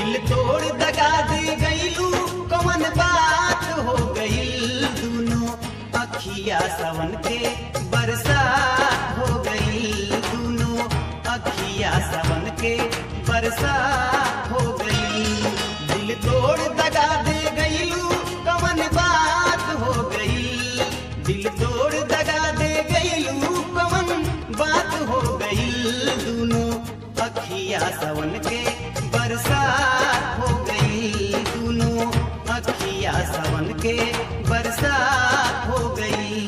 दिल तोड़ दगा दे गईलू कवन बात हो गईल दूनो अखिया सावन के बरसात हो गईल दूनो अखिया सावन के बरसात हो गईल दिल तोड़ दगा दे गईलू कवन बात हो गईल दिल तोड़ दगा दे गईलू कवन बात हो गईल दूनो अखिया सावन के बरसात हो गई दूनो अखिया सावन के बरसात हो गई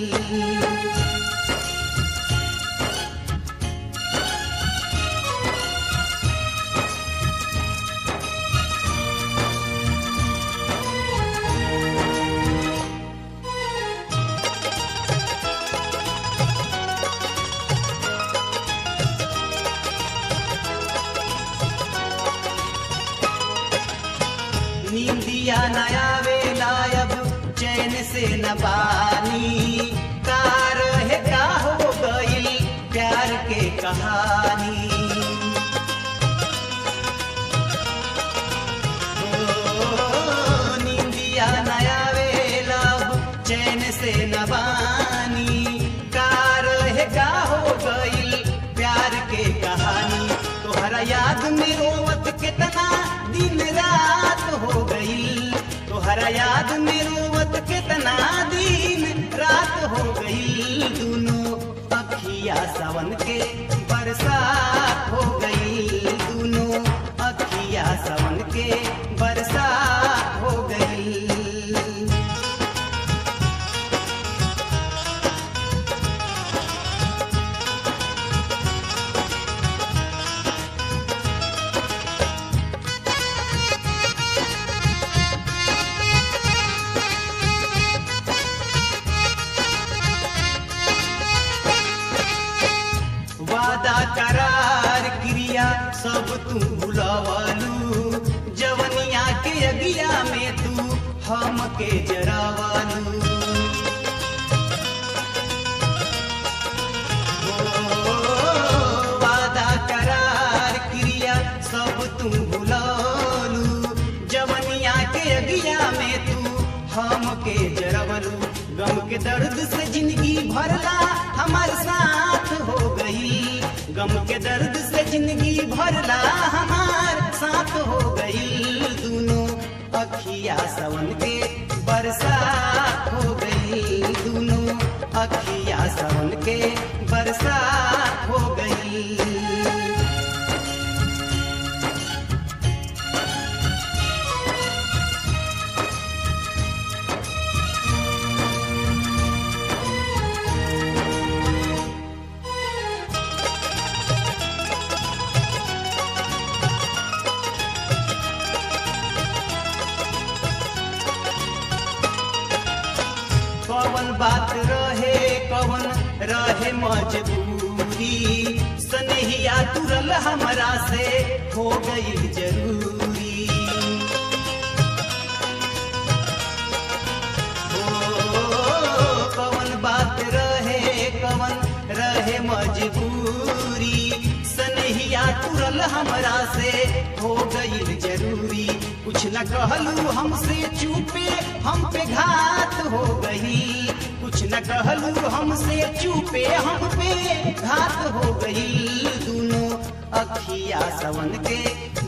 नींदिया नया वेला अब चैन से न बानी कार है का हो गईल प्यार के कहानी नींदिया नया वेला अब चैन से न बानी कार है का हो गईल प्यार के कहानी तोहरा याद में रोवत कितना दिन रात हो गई तोहरा याद में रोवत कितना दिन रात हो गई दूनो अखिया सावन के बरसात हो गई दूनो अखिया सावन के बरसात हो गई वादा करार क्रिया सब तू भुलावालू जवनिया के अगिया में तू हमके जरावालू वादा करार क्रिया सब तू भुलालू जवनिया के अगिया में तू हमके जरावालू गम के दर्द से जिंदगी भरला हमारे साथ हो गई गम के दर्द से जिंदगी भरला हमार साथ हो गई दूनो अखिया सावन के बरसात हो गई दूनो अखिया सावन के बरसात हो गई कवन बात रहे कवन रहे मजबूरी सनहिया तुरल हमरा से हो गई जरूरी कवन बात रहे कवन रहे मजबूरी सनहिया तुरल हमरा से हो गई जरूरी कुछ न कहलू हमसे चुपे हम पे घात हो गई कुछ न कहलू हमसे चुपे हम पे घात हो गई दूनो अखिया सावन के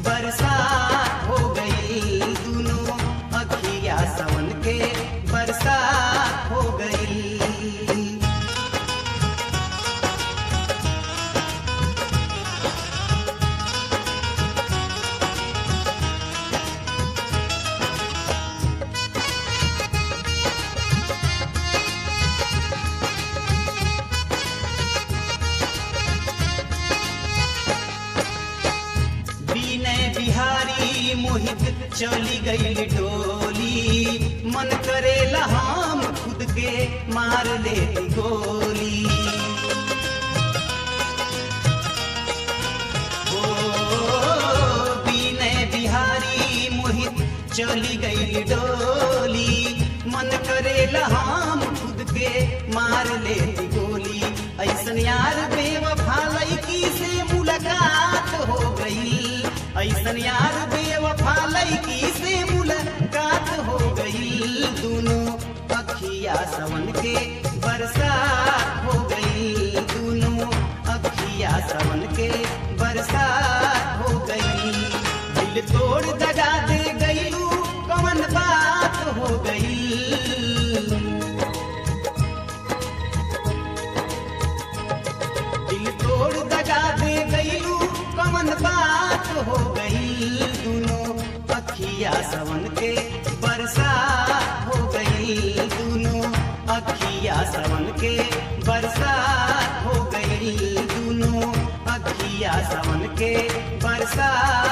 बरसात हो गई दूनो अखिया सावन के बरसात हो गई बिहारी मोहित चली गई डोली मन करेला हम खुद के मार ले गोली बीने बिहारी मोहित चली गई डोली मन करेला हम खुद के मार ले गोली ऐसन यार बेवफा लड़की से मुलाकात हो गई ऐसन यार बेवफा बरसात हो गई दोनों अखिया सावन के बरसात हो गई दिल तोड़ दगा दे गईलू कौन बात हो गई दिल तोड़ दगा दे गईलू कौन बात हो गई दोनों अखिया सावन के बरसात हो गई दोनों अखिया सावन के बरसात हो गई दोनों अखिया सावन के बरसात